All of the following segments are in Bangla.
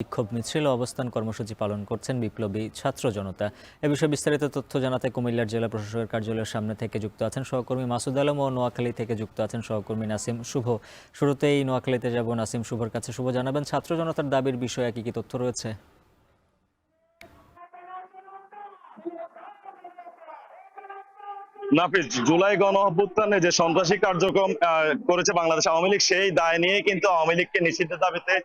বিক্ষোভ মিছিল ও অবস্থান কর্মসূচি পালন করছেন বিপ্লবী ছাত্র জনতা। এ বিষয়ে বিস্তারিত তথ্য জানাতে কুমিল্লার জেলা প্রশাসকের কার্যালয়ের সামনে থেকে যুক্ত আছেন সহকর্মী মাসুদ আলম ও নোয়াখালী থেকে যুক্ত আছেন সহকর্মী নাসিম শুভ। শুরুতেই নোয়াখালীতে যাব নাসিম শুভর কাছে। শুভ, জানাবেন ছাত্র জনতার দাবির বিষয়ে কি কি তথ্য রয়েছে? নাফিস, জুলাই গণ অভ্যুত্থানে যে সন্ত্রাসী কার্যক্রম করেছে বাংলাদেশ আওয়ামী লীগ, সেই দায় নিয়ে কিন্তু আওয়ামী লীগকে নিষিদ্ধের দাবিতে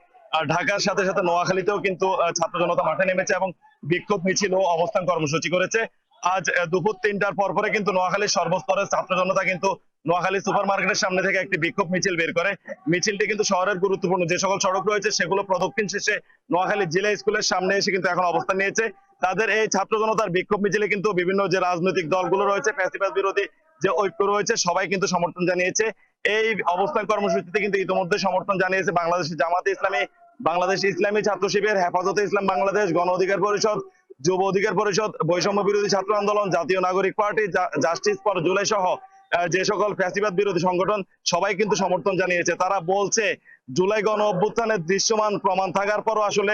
ঢাকার সাথে সাথে নোয়াখালীতেও কিন্তু ছাত্র জনতা মাঠে নেমেছে এবং বিক্ষোভ মিছিল ও অবস্থান কর্মসূচি করেছে। আজ দুপুর 3টার পরে কিন্তু নোয়াখালীর সর্বস্তরের ছাত্র জনতা কিন্তু নোয়াখালী সুপার মার্কেটের সামনে থেকে একটি বিক্ষোভ মিছিল বের করে। মিছিলটি কিন্তু শহরের গুরুত্বপূর্ণ যে সকল সড়ক রয়েছে সেগুলো প্রদক্ষিণ শেষে নোয়াখালী জেলা স্কুলের সামনে এসে কিন্তু এখন অবস্থান নিয়েছে। তাদের এই ছাত্র জনতার বিক্ষোভ মিছিলে কিন্তু বিভিন্ন যে রাজনৈতিক দলগুলো রয়েছে, ফ্যাসিবাদ বিরোধী যে ঐক্য রয়েছে, সবাই কিন্তু সমর্থন জানিয়েছে। এই অবস্থান কর্মসূচিতে কিন্তু ইতিমধ্যে সমর্থন জানিয়েছে বাংলাদেশের জামাতে ইসলামী, বাংলাদেশ ইসলামী ছাত্র শিবির, হেফাজতে ইসলাম বাংলাদেশ, গণ অধিকার পরিষদ, যুব অধিকার পরিষদ, বৈষম্য বিরোধী ছাত্র আন্দোলন, জাতীয় নাগরিক পার্টি, জাস্টিস ফর জুলাই সহ যে সকল ফ্যাসিবাদ বিরোধী সংগঠন সবাই কিন্তু সমর্থন জানিয়েছে। তারা বলছে জুলাই গণ অভ্যুত্থানের দৃশ্যমান প্রমাণ থাকার পরও আসলে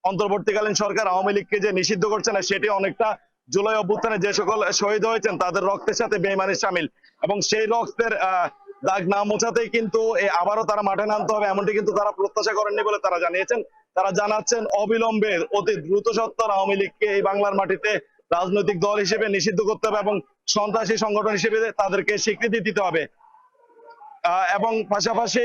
অন্তর্বর্তীকালীন সরকার আওয়ামী লীগকে যে নিষিদ্ধ করছে না, সেটি অনেকটা জুলাই অভ্যুত্থানে যে সকল শহীদ হয়েছেন তাদের রক্তের সাথে বেইমানি শামিল, এবং সেই রক্তের দাগ না মোছাতেই কিন্তু আবারও তারা মাঠে নামতে হবে, এমনটি কিন্তু তারা প্রত্যাশা করেননি বলে তারা জানিয়েছেন। তারা জানাচ্ছেন অবিলম্বে অতি দ্রুত সত্বর আওয়ামী লীগকে এই বাংলার মাটিতে রাজনৈতিক দল হিসেবে নিষিদ্ধ করতে হবে এবং সন্ত্রাসী সংগঠন হিসেবে তাদেরকে স্বীকৃতি দিতে হবে। এবং পাশাপাশি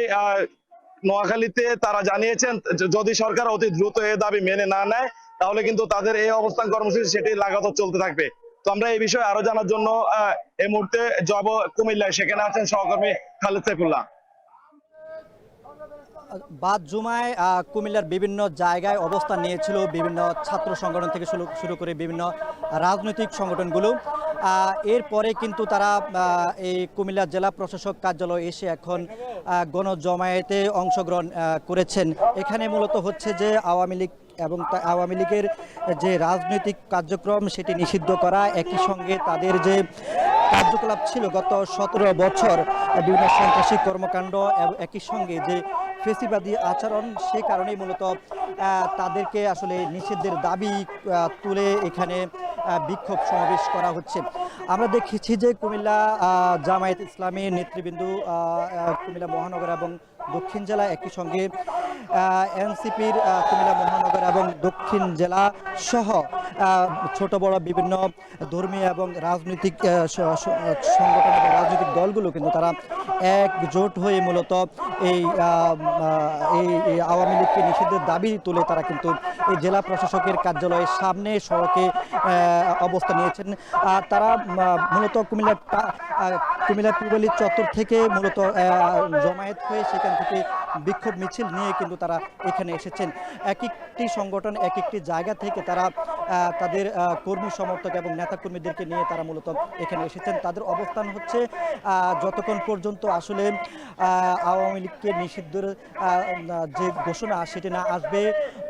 নোয়াখালীতে তারা জানিয়েছেন যদি সরকার অতি দ্রুত এই দাবি মেনে না নেয় তাহলে কিন্তু তাদের এই অবস্থান কর্মসূচি সেটি লাগাতার চলতে থাকবে। তো আমরা এই বিষয়ে আরো জানার জন্য এই মুহূর্তে যাব কুমিল্লায়, সেখানে আছেন সহকর্মী খালেদ সাইফুল্লাহ। বাদ জুমায় কুমিল্লার বিভিন্ন জায়গায় অবস্থান নিয়েছিল বিভিন্ন ছাত্র সংগঠন থেকে শুরু করে বিভিন্ন রাজনৈতিক সংগঠনগুলো। এরপরে কিন্তু তারা এই কুমিল্লা জেলা প্রশাসক কার্যালয়ে এসে এখন গণজমায়েতে অংশগ্রহণ করেছেন। এখানে মূলত হচ্ছে যে আওয়ামী লীগ এবং আওয়ামী লীগের যে রাজনৈতিক কার্যক্রম সেটি নিষিদ্ধ করা, একই সঙ্গে তাদের যে কার্যকলাপ ছিল গত 17 বছর বিভিন্ন সন্ত্রাসী কর্মকাণ্ড, একই সঙ্গে যে ফেসিবাদী আচরণ, সে কারণেই মূলত তাদেরকে আসলে নিষিদ্ধের দাবি তুলে এখানে বিক্ষোভ সমাবেশ করা হচ্ছে। আমরা দেখেছি যে কুমিল্লা জামায়াত ইসলামীর নেতৃবৃন্দ কুমিল্লা মহানগর এবং দক্ষিণ জেলা, একই সঙ্গে এনসিপির কুমিল্লা মহানগর এবং দক্ষিণ জেলা সহ ছোট বড় বিভিন্ন ধর্মীয় এবং রাজনৈতিক সংগঠন এবং রাজনৈতিক দলগুলো কিন্তু তারা একজোট হয়ে মূলত এই আওয়ামী লীগকে নিষিদ্ধের দাবি তুলে তারা কিন্তু এই জেলা প্রশাসকের কার্যালয়ের সামনে সড়কে অবস্থান নিয়েছেন। আর তারা মূলত কুমিল্লা পূর্বালী চত্বর থেকে মূলত জমায়েত হয়ে সেখান থেকে বিক্ষোভ মিছিল নিয়ে কিন্তু তারা এখানে এসেছেন। এক একটি সংগঠন এক একটি জায়গা থেকে তারা তাদের কর্মী সমর্থক এবং নেতাকর্মীদেরকে নিয়ে তারা মূলত এখানে এসেছেন। তাদের অবস্থান হচ্ছে যতক্ষণ পর্যন্ত আসলে আওয়ামী লীগকে নিষিদ্ধের যে ঘোষণা সেটি না আসবে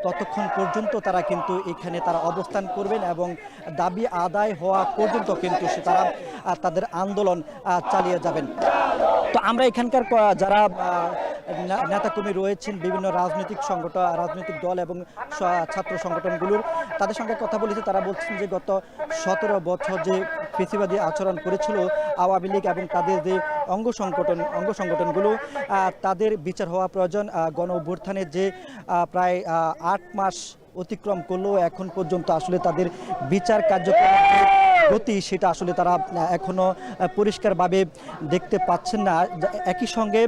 ততক্ষণ পর্যন্ত তারা কিন্তু এখানে তারা অবস্থান করবেন এবং দাবি আদায় হওয়া পর্যন্ত কিন্তু তারা তাদের আন্দোলন চালিয়ে যাবেন। তো আমরা এখানকার যারা নেতাকর্মী রয়েছেন বিভিন্ন রাজনৈতিক দল এবং ছাত্র সংগঠনগুলোর, তাদের সঙ্গে কথা বলেছি। তারা বলছেন যে গত 17 বছর যে ফেসিবাদী আচরণ করেছিল আওয়ামী লীগ এবং তাদের যে অঙ্গ সংগঠনগুলো, তাদের বিচার হওয়া প্রয়োজন। গণ অভ্যুত্থানের যে প্রায় 8 মাস অতিক্রম করলেও এখন পর্যন্ত আসলে তাদের বিচার কার্যক্রমের গতি সেটা আসলে তারা এখনো পরিষ্কারভাবে দেখতে পাচ্ছেন না। একই সঙ্গে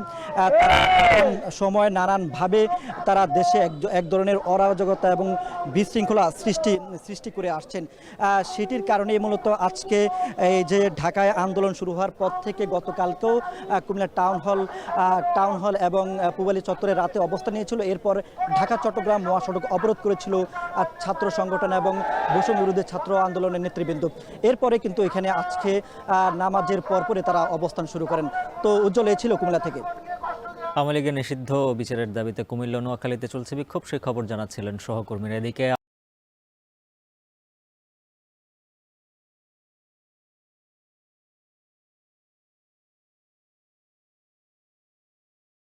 সময় নানানভাবে তারা দেশে এক ধরনের অরাজকতা এবং বিশৃঙ্খলা সৃষ্টি করে আসছেন। সেটির কারণে মূলত আজকে এই যে ঢাকায় আন্দোলন শুরু হওয়ার পর থেকে গতকালকেও কুমিল্লা টাউন হল এবং পূবালী চত্বরে রাতে অবস্থান নিয়েছিল। এরপর ঢাকা চট্টগ্রাম মহাসড়ক অবরোধ করেছিল ছাত্র সংগঠন এবং বৈষম্য বিরোধী ছাত্র আন্দোলনের নেতৃবৃন্দ। এরপরে কিন্তু এখানে আজকে নামাজের পরে তারা অবস্থান শুরু করেন। তো উজ্জ্বল ছিল কুমিল্লা থেকে। আওয়ামী লীগের নিষিদ্ধ বিচারের দাবিতে কুমিল্লা নোয়াখালীতে চলছে বিক্ষোভ, সেই খবর জানাচ্ছিলেন সহকর্মীরা। এদিকে